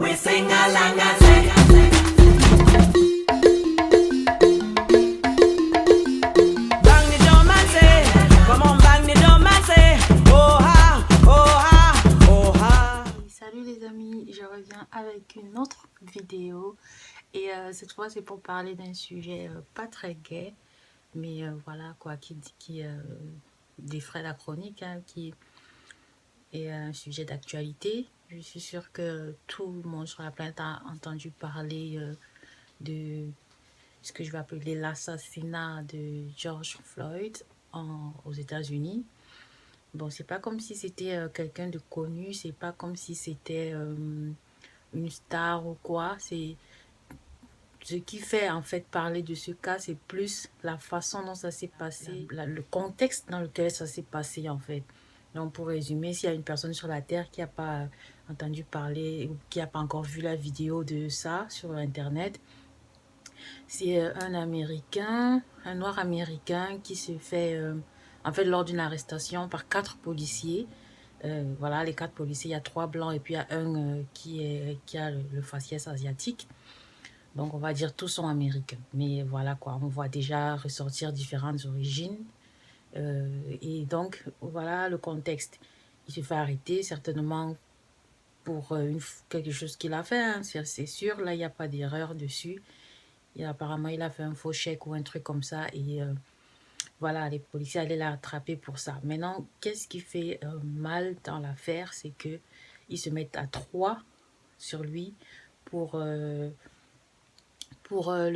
We sing along and say, bang the drum and say, come on bang the drum and say, oh ha, oh ha, oh ha. Salut les amis, je reviens avec une autre vidéo et cette fois c'est pour parler d'un sujet pas très gai, mais voilà quoi, qui défraie la chronique, hein, qui est un sujet d'actualité. Je suis sûre que tout le monde sur la planète a entendu parler de ce que je vais appeler l'assassinat de George Floyd aux États-Unis. Bon, c'est pas comme si c'était quelqu'un de connu, c'est pas comme si c'était une star ou quoi. C'est ce qui fait en fait parler de ce cas, c'est plus la façon dont ça s'est passé, le contexte dans lequel ça s'est passé en fait. Donc pour résumer, s'il y a une personne sur la terre qui n'a pas entendu parler ou qui n'a pas encore vu la vidéo de ça sur internet, c'est un Américain, un noir américain qui se fait en fait lors d'une arrestation par 4 policiers. Voilà, les 4 policiers, il y a 3 blancs et puis il y a un qui a le faciès asiatique. Donc on va dire tous sont américains. Mais voilà quoi, on voit déjà ressortir différentes origines. Et donc voilà le contexte. Il se fait arrêter certainement pour quelque chose qu'il a fait, hein, c'est sûr. Là, il n'y a pas d'erreur dessus. Et apparemment, il a fait un faux chèque ou un truc comme ça. Et voilà, les policiers allaient l'attraper pour ça. Maintenant, qu'est-ce qui fait mal dans l'affaire? C'est qu'ils se mettent à 3 sur lui pour le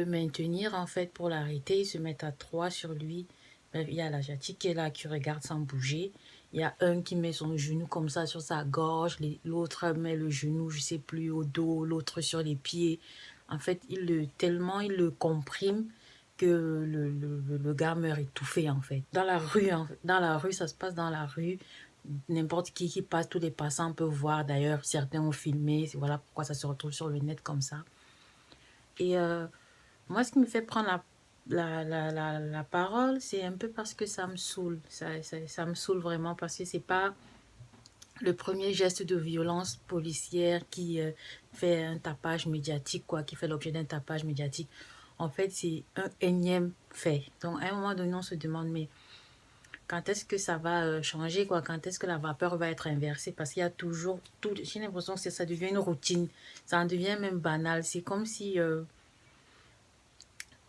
maintenir, en fait, pour l'arrêter. Ils se mettent à 3 sur lui. Il y a l'asiatique qui est là, qui regarde sans bouger. Il y a un qui met son genou comme ça sur sa gorge. L'autre met le genou, je sais plus, au dos. L'autre sur les pieds. En fait, tellement il le comprime que le gars meurt étouffé, en fait. Dans la rue, ça se passe dans la rue. N'importe qui passe, tous les passants peuvent voir. D'ailleurs, certains ont filmé. Voilà pourquoi ça se retrouve sur le net comme ça. Et moi, ce qui me fait prendre la parole, c'est un peu parce que ça me saoule. Ça me saoule vraiment parce que c'est pas le premier geste de violence policière qui fait un tapage médiatique, quoi, qui fait l'objet d'un tapage médiatique. En fait, c'est un énième fait. Donc, à un moment donné, on se demande, mais quand est-ce que ça va changer, quoi? Quand est-ce que la vapeur va être inversée? Parce qu'il y a toujours tout. J'ai l'impression que ça devient une routine. Ça en devient même banal. C'est comme si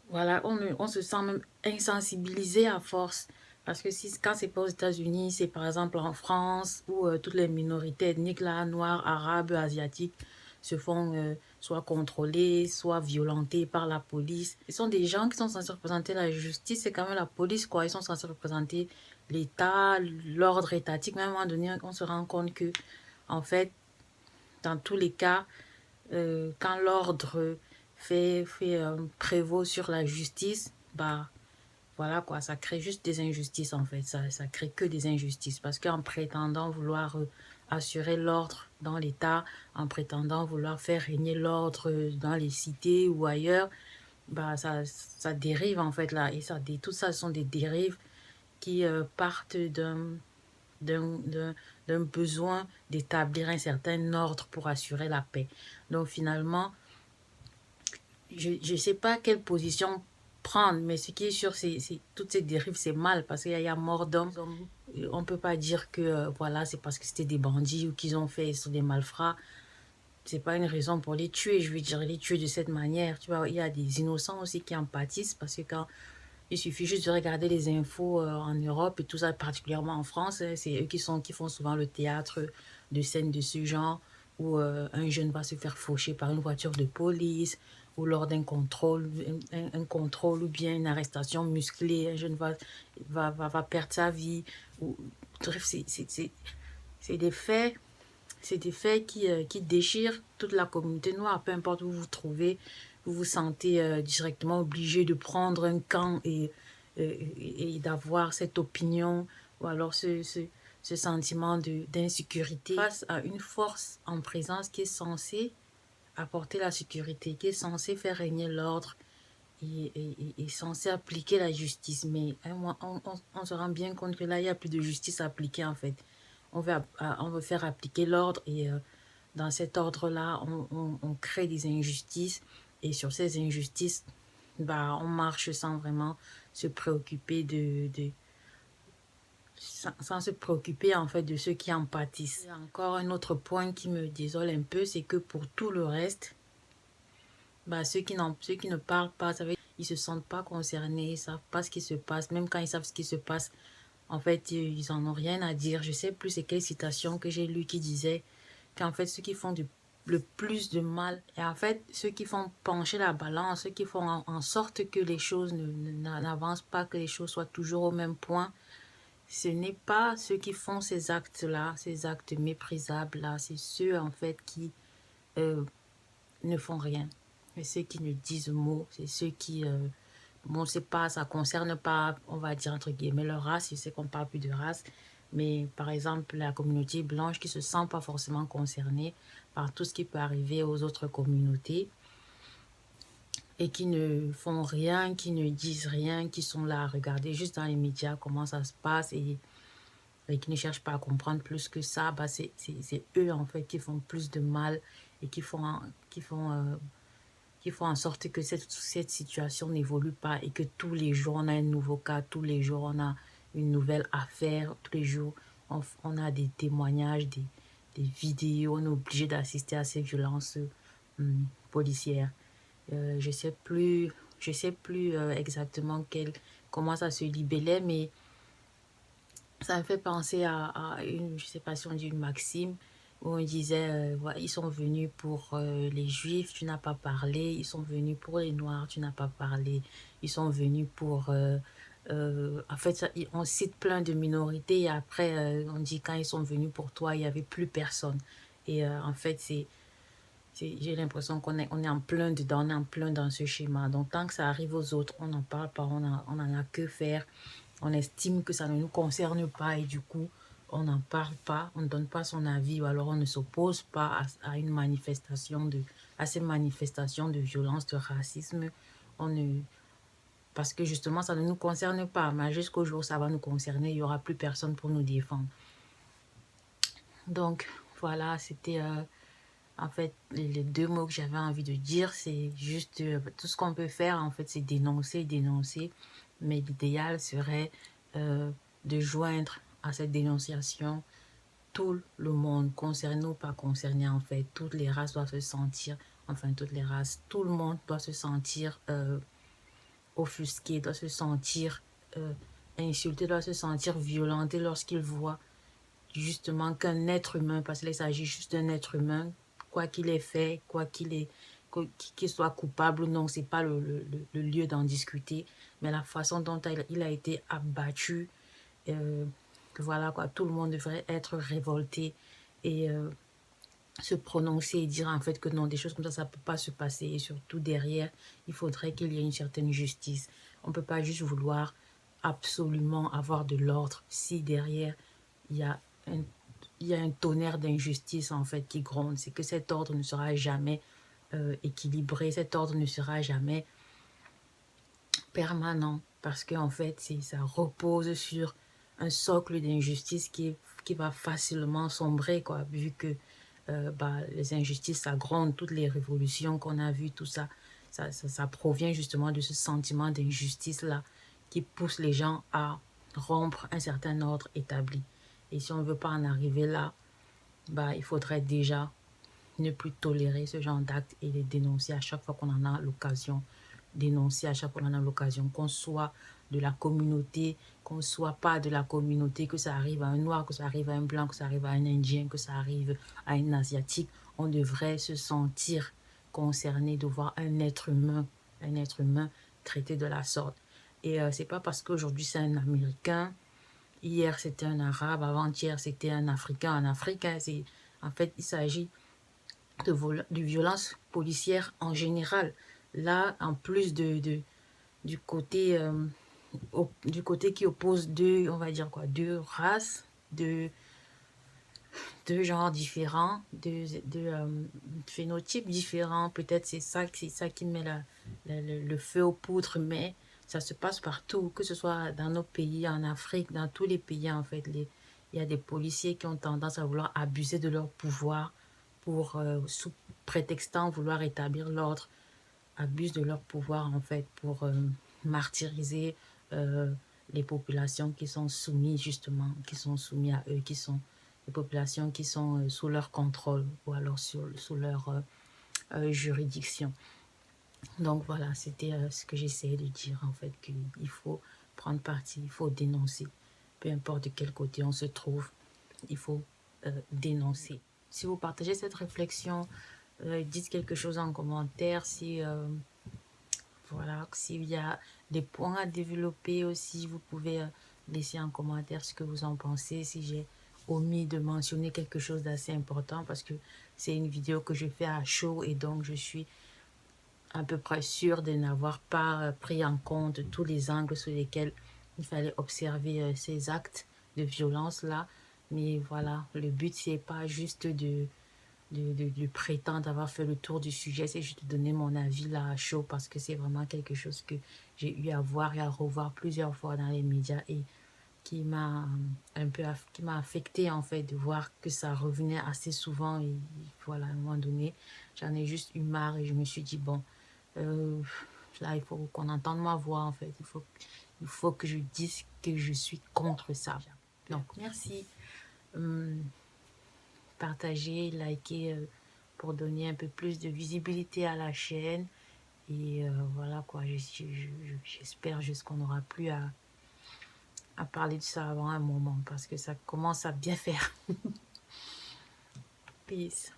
voilà, on se sent même insensibilisé à force. Parce que quand c'est pas aux États-Unis, c'est par exemple en France où toutes les minorités ethniques, là, noirs, arabes, asiatiques, se font soit contrôler, soit violenter par la police. Ce sont des gens qui sont censés représenter la justice, c'est quand même la police, quoi. Ils sont censés représenter l'État, l'ordre étatique. Même à un moment donné, on se rend compte que, en fait, dans tous les cas, quand l'ordre prévaut sur la justice, bah voilà quoi, ça crée juste des injustices en fait, ça crée que des injustices parce qu'en prétendant vouloir assurer l'ordre dans l'État, en prétendant vouloir faire régner l'ordre dans les cités ou ailleurs, bah ça dérive en fait là, et tout ça sont des dérives qui partent d'un besoin d'établir un certain ordre pour assurer la paix. Donc finalement, je ne sais pas quelle position prendre, mais ce qui est sûr, c'est toutes ces dérives, c'est mal parce qu'il y a mort d'hommes. On ne peut pas dire que voilà, c'est parce que c'était des bandits ou qu'ils ont fait sur des malfrats. C'est pas une raison pour les tuer, je veux dire, les tuer de cette manière. Tu vois, il y a des innocents aussi qui en pâtissent parce que quand il suffit juste de regarder les infos en Europe et tout ça, particulièrement en France, c'est eux qui font souvent le théâtre de scènes de ce genre où un jeune va se faire faucher par une voiture de police ou lors d'un contrôle, un contrôle ou bien une arrestation musclée, un jeune va perdre sa vie. Bref, c'est des faits. C'est des faits qui déchirent toute la communauté noire, peu importe où vous vous trouvez, vous vous sentez directement obligé de prendre un camp et d'avoir cette opinion ou alors ce sentiment d'insécurité face à une force en présence qui est censée apporter la sécurité, qui est censée faire régner l'ordre et censée appliquer la justice. Mais hein, on se rend bien compte que là, il n'y a plus de justice appliquée en fait. On veut faire appliquer l'ordre et dans cet ordre-là, on crée des injustices. Et sur ces injustices, bah, on marche sans vraiment se préoccuper sans se préoccuper en fait de ceux qui en pâtissent. Et encore un autre point qui me désole un peu, c'est que pour tout le reste, bah, ceux qui ne parlent pas, ça veut dire qu'ils se sentent pas concernés, ils savent pas ce qui se passe. Même quand ils savent ce qui se passe, en fait, ils en ont rien à dire. Je sais plus c'est quelle citation que j'ai lue qui disait qu'en fait, ceux qui font le plus de mal, et en fait, ceux qui font pencher la balance, ceux qui font en sorte que les choses n'avancent pas, que les choses soient toujours au même point, ce n'est pas ceux qui font ces actes-là, ces actes méprisables-là, c'est ceux en fait qui ne font rien. C'est ceux qui ne disent mot, c'est ceux qui, bon, c'est pas, ça concerne pas, on va dire entre guillemets, leur race, je sais qu'on parle plus de race, mais par exemple, la communauté blanche qui se sent pas forcément concernée par tout ce qui peut arriver aux autres communautés et qui ne font rien, qui ne disent rien, qui sont là à regarder juste dans les médias comment ça se passe et qui ne cherchent pas à comprendre plus que ça, bah c'est eux en fait qui font plus de mal et qui font en sorte que cette situation n'évolue pas et que tous les jours on a un nouveau cas, tous les jours on a une nouvelle affaire, tous les jours on a des témoignages, des vidéos, on est obligé d'assister à ces violences policières. Je sais plus exactement comment ça se libellait, mais ça me fait penser à une, je sais pas si on dit une maxime, où on disait, voilà, ils sont venus pour les juifs, tu n'as pas parlé, ils sont venus pour les noirs, tu n'as pas parlé, ils sont venus pour... en fait, on cite plein de minorités et après, on dit quand ils sont venus pour toi, il n'y avait plus personne. Et en fait, j'ai l'impression qu'on est en plein dedans, on est en plein dans ce schéma. Donc, tant que ça arrive aux autres, on n'en parle pas, on n'en a que faire. On estime que ça ne nous concerne pas et du coup, on n'en parle pas, on ne donne pas son avis ou alors on ne s'oppose pas à une manifestation à ces manifestations de violence, de racisme. Parce que justement, ça ne nous concerne pas. Mais jusqu'au jour où ça va nous concerner, il n'y aura plus personne pour nous défendre. Donc, voilà, c'était en fait les deux mots que j'avais envie de dire. C'est juste tout ce qu'on peut faire, en fait, c'est dénoncer. Mais l'idéal serait de joindre à cette dénonciation tout le monde, concerné ou pas concerné, en fait. Toutes les races doivent se sentir, enfin toutes les races, tout le monde doit se sentir offusqué, doit se sentir insulté, doit se sentir violenté lorsqu'il voit justement qu'un être humain, parce qu'il s'agit juste d'un être humain, quoi qu'il ait fait, qu'il soit coupable ou non, c'est pas le lieu d'en discuter, mais la façon dont il a été abattu, que voilà quoi, tout le monde devrait être révolté et se prononcer et dire en fait que non, des choses comme ça peut pas se passer et surtout derrière, il faudrait qu'il y ait une certaine justice. On peut pas juste vouloir absolument avoir de l'ordre si derrière il y a un tonnerre d'injustice en fait qui gronde. C'est que cet ordre ne sera jamais équilibré, cet ordre ne sera jamais permanent parce que en fait ça repose sur un socle d'injustice qui va facilement sombrer quoi, vu que les injustices ça gronde, toutes les révolutions qu'on a vues, tout ça provient justement de ce sentiment d'injustice là qui pousse les gens à rompre un certain ordre établi. Et si on ne veut pas en arriver là, il faudrait déjà ne plus tolérer ce genre d'actes et les dénoncer à chaque fois qu'on en a l'occasion. Dénoncer à chaque fois qu'on en a l'occasion, qu'on soit de la communauté, qu'on ne soit pas de la communauté, que ça arrive à un noir, que ça arrive à un blanc, que ça arrive à un indien, que ça arrive à un asiatique, on devrait se sentir concerné de voir un être humain traité de la sorte. Et c'est pas parce qu'aujourd'hui c'est un Américain, hier c'était un Arabe, avant-hier c'était un Africain. En Afrique, en fait, il s'agit de violences policières en général. Là, en plus du côté qui oppose on va dire quoi, deux races, deux genres différents, deux phénotypes différents, peut-être c'est ça qui met le feu aux poudres, mais ça se passe partout, que ce soit dans nos pays, en Afrique, dans tous les pays en fait. Il y a des policiers qui ont tendance à vouloir abuser de leur pouvoir pour, sous prétextant vouloir établir l'ordre, abusent de leur pouvoir en fait pour martyriser les populations qui sont soumises justement, qui sont soumises à eux, qui sont les populations qui sont sous leur contrôle ou alors sous leur juridiction. Donc voilà, c'était ce que j'essayais de dire en fait, qu'il faut prendre parti, il faut dénoncer. Peu importe de quel côté on se trouve, il faut dénoncer. Si vous partagez cette réflexion, dites quelque chose en commentaire. Si voilà, s'il y a des points à développer aussi, vous pouvez laisser en commentaire ce que vous en pensez. Si j'ai omis de mentionner quelque chose d'assez important, parce que c'est une vidéo que je fais à chaud et donc je suis à peu près sûre de n'avoir pas pris en compte tous les angles sur lesquels il fallait observer ces actes de violence là. Mais voilà, le but c'est pas juste de prétendre avoir fait le tour du sujet, c'est juste de donner mon avis là à chaud, parce que c'est vraiment quelque chose que j'ai eu à voir et à revoir plusieurs fois dans les médias et qui m'a qui m'a affecté en fait, de voir que ça revenait assez souvent. Et voilà, à un moment donné j'en ai juste eu marre et je me suis dit bon, là il faut qu'on entende ma voix en fait, il faut que je dise que je suis contre ça. Donc merci, partagez, likez pour donner un peu plus de visibilité à la chaîne. Et voilà quoi, j'espère juste qu'on n'aura plus à parler de ça avant un moment, parce que ça commence à bien faire. Peace.